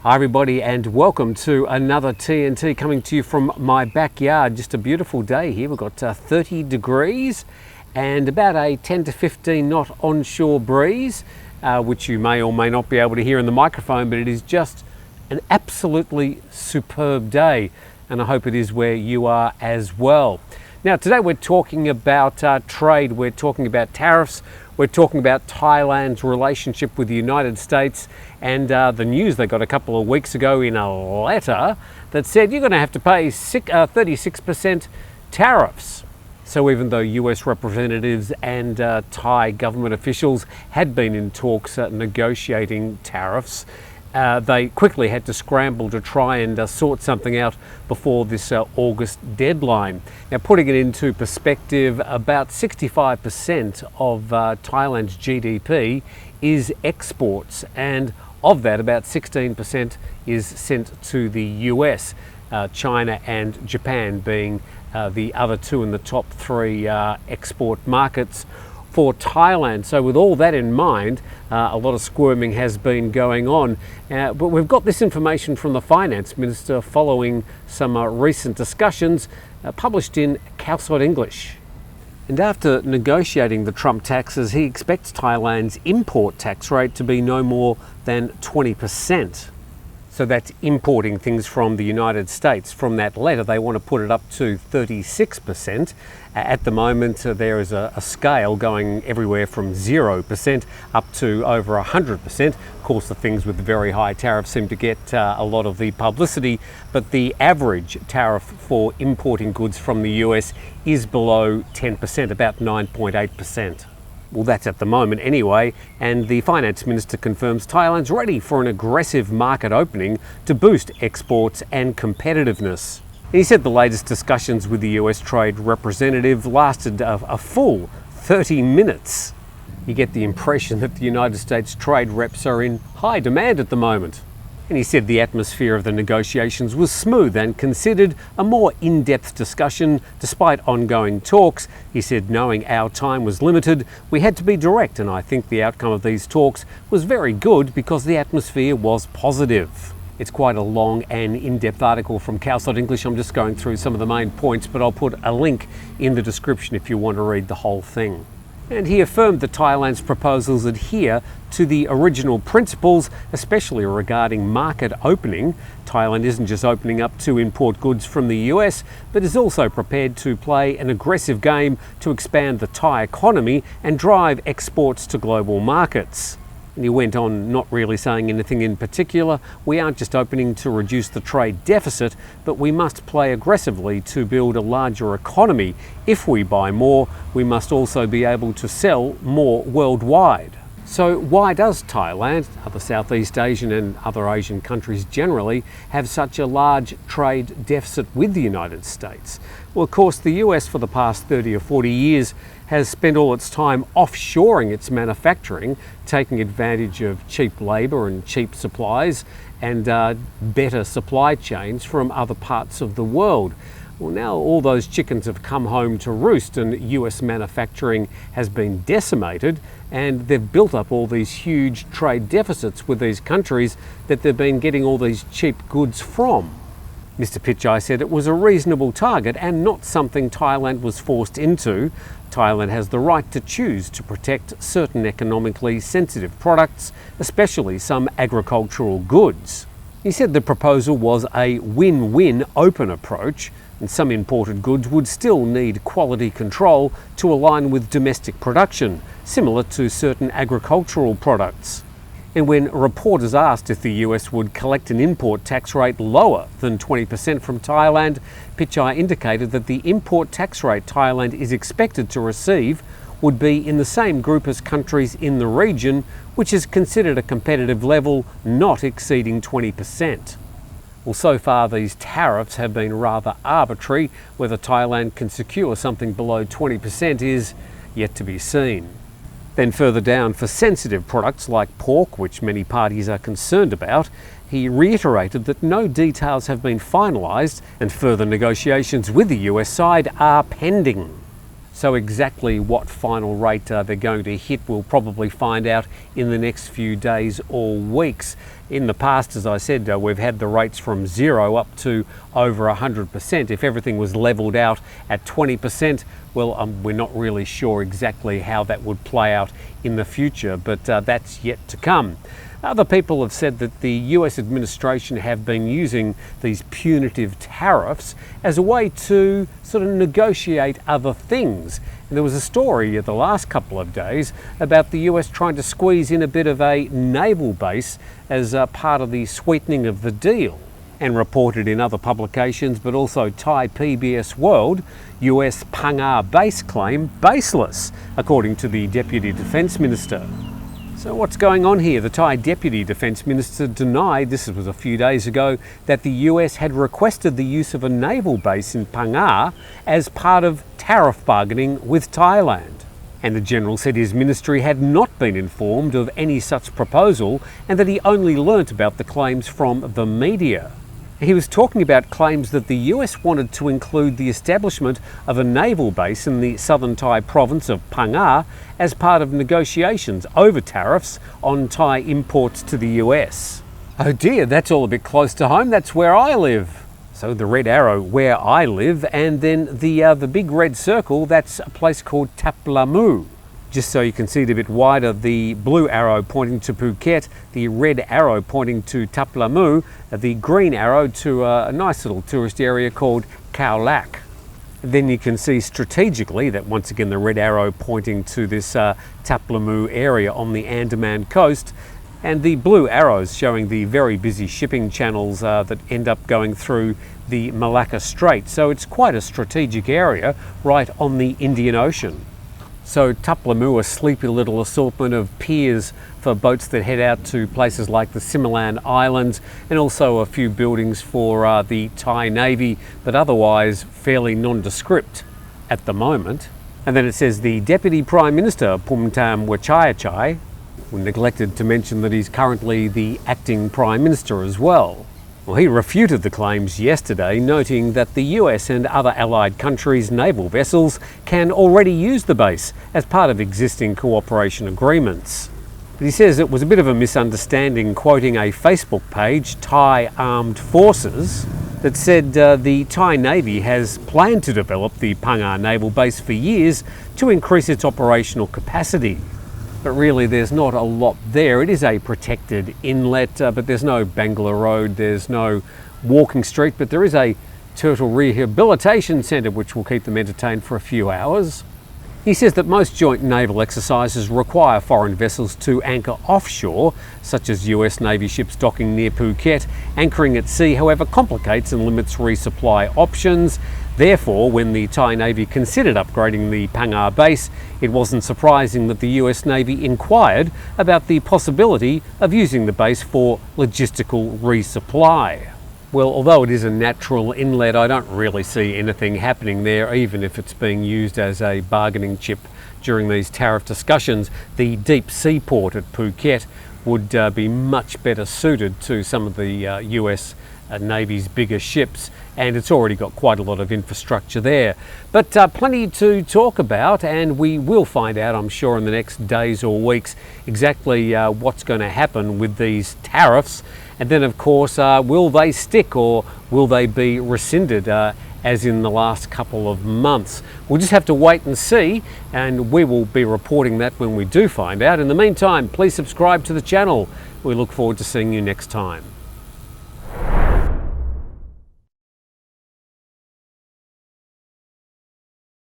Hi everybody, and welcome to another TNT coming to you from my backyard. Just a beautiful day here. We've got 30 degrees and about a 10 to 15 knot onshore breeze, which you may or may not be able to hear in the microphone, but it is just an absolutely superb day, and I hope it is where you are as well. Now today we're talking about trade, we're talking about tariffs, we're talking about Thailand's relationship with the United States, and the news they got a couple of weeks ago in a letter that said you're going to have to pay 36% tariffs. So even though US representatives and Thai government officials had been in talks negotiating tariffs, they quickly had to scramble to try and sort something out before this August deadline. Now, putting it into perspective, about 65% of Thailand's GDP is exports, and of that, about 16% is sent to the US, China and Japan being the other two in the top three export markets for Thailand. So with all that in mind, a lot of squirming has been going on. But we've got this information from the Finance Minister following some recent discussions published in Calcite English. And after negotiating the Trump taxes, he expects Thailand's import tax rate to be no more than 20%. So that's importing things from the United States. From that letter, they want to put it up to 36%. At the moment, there is a scale going everywhere from 0% up to over 100%. Of course, the things with the very high tariffs seem to get a lot of the publicity, but the average tariff for importing goods from the US is below 10%, about 9.8%. Well, that's at the moment anyway, and the Finance Minister confirms Thailand's ready for an aggressive market opening to boost exports and competitiveness. He said the latest discussions with the US trade representative lasted a full 30 minutes. You get the impression that the United States trade reps are in high demand at the moment. And he said the atmosphere of the negotiations was smooth and considered a more in-depth discussion despite ongoing talks. He said, knowing our time was limited, we had to be direct, and I think the outcome of these talks was very good because the atmosphere was positive. It's quite a long and in-depth article from Calcite English. I'm just going through some of the main points, but I'll put a link in the description if you want to read the whole thing. And he affirmed that Thailand's proposals adhere to the original principles, especially regarding market opening. Thailand isn't just opening up to import goods from the US, but is also prepared to play an aggressive game to expand the Thai economy and drive exports to global markets. And he went on, not really saying anything in particular. We aren't just opening to reduce the trade deficit, but we must play aggressively to build a larger economy. If we buy more, we must also be able to sell more worldwide. So why does Thailand, other Southeast Asian and other Asian countries generally, have such a large trade deficit with the United States? Well, of course, the US for the past 30 or 40 years has spent all its time offshoring its manufacturing, taking advantage of cheap labour and cheap supplies and better supply chains from other parts of the world. Well, now all those chickens have come home to roost and US manufacturing has been decimated, and they've built up all these huge trade deficits with these countries that they've been getting all these cheap goods from. Mr. Pichai said it was a reasonable target and not something Thailand was forced into. Thailand has the right to choose to protect certain economically sensitive products, especially some agricultural goods. He said the proposal was a win-win open approach, and some imported goods would still need quality control to align with domestic production, similar to certain agricultural products. And when reporters asked if the US would collect an import tax rate lower than 20% from Thailand, Pichai indicated that the import tax rate Thailand is expected to receive would be in the same group as countries in the region, which is considered a competitive level not exceeding 20%. Well, so far these tariffs have been rather arbitrary. Whether Thailand can secure something below 20% is yet to be seen. Then further down, for sensitive products like pork, which many parties are concerned about, he reiterated that no details have been finalised and further negotiations with the US side are pending. So exactly what final rate they're going to hit, we'll probably find out in the next few days or weeks. In the past, as I said, we've had the rates from 0 up to over 100%. If everything was levelled out at 20%, well, we're not really sure exactly how that would play out in the future, but that's yet to come. Other people have said that the US administration have been using these punitive tariffs as a way to sort of negotiate other things. And there was a story the last couple of days about the US trying to squeeze in a bit of a naval base as part of the sweetening of the deal. And reported in other publications, but also Thai PBS World, US Phang Nga base claim baseless, according to the Deputy Defence Minister. So what's going on here? The Thai Deputy Defence Minister denied, this was a few days ago, that the US had requested the use of a naval base in Phang Nga as part of tariff bargaining with Thailand. And the General said his ministry had not been informed of any such proposal and that he only learnt about the claims from the media. He was talking about claims that the US wanted to include the establishment of a naval base in the southern Thai province of Phang Nga as part of negotiations over tariffs on Thai imports to the US. Oh dear, that's all a bit close to home. That's where I live. So the red arrow, where I live, and then the big red circle, that's a place called Thap Lamu. Just so you can see it a bit wider, the blue arrow pointing to Phuket, the red arrow pointing to Thap Lamu, the green arrow to a nice little tourist area called Khao Lak. Then you can see strategically that once again the red arrow pointing to this Thap Lamu area on the Andaman coast, and the blue arrows showing the very busy shipping channels that end up going through the Malacca Strait. So it's quite a strategic area right on the Indian Ocean. So Thap Lamu, a sleepy little assortment of piers for boats that head out to places like the Similan Islands, and also a few buildings for the Thai Navy, but otherwise fairly nondescript at the moment. And then it says the Deputy Prime Minister, Phumtham Wechayachai, neglected to mention that he's currently the acting Prime Minister as well. Well, he refuted the claims yesterday, noting that the US and other allied countries' naval vessels can already use the base as part of existing cooperation agreements. But he says it was a bit of a misunderstanding, quoting a Facebook page, Thai Armed Forces, that said the Thai Navy has planned to develop the Phang Nga naval base for years to increase its operational capacity. But really there's not a lot there. It is a protected inlet, but there's no Bangla Road, there's no walking street, but there is a turtle rehabilitation centre which will keep them entertained for a few hours. He says that most joint naval exercises require foreign vessels to anchor offshore, such as US Navy ships docking near Phuket. Anchoring at sea, however, complicates and limits resupply options. Therefore, when the Thai Navy considered upgrading the Phang Nga base, it wasn't surprising that the US Navy inquired about the possibility of using the base for logistical resupply. Well, although it is a natural inlet, I don't really see anything happening there, even if it's being used as a bargaining chip during these tariff discussions. The deep sea port at Phuket would be much better suited to some of the US Navy's bigger ships, and it's already got quite a lot of infrastructure there. But plenty to talk about, and we will find out, I'm sure, in the next days or weeks exactly what's going to happen with these tariffs. And then, of course, will they stick or will they be rescinded as in the last couple of months? We'll just have to wait and see, and we will be reporting that when we do find out. In the meantime, please subscribe to the channel. We look forward to seeing you next time.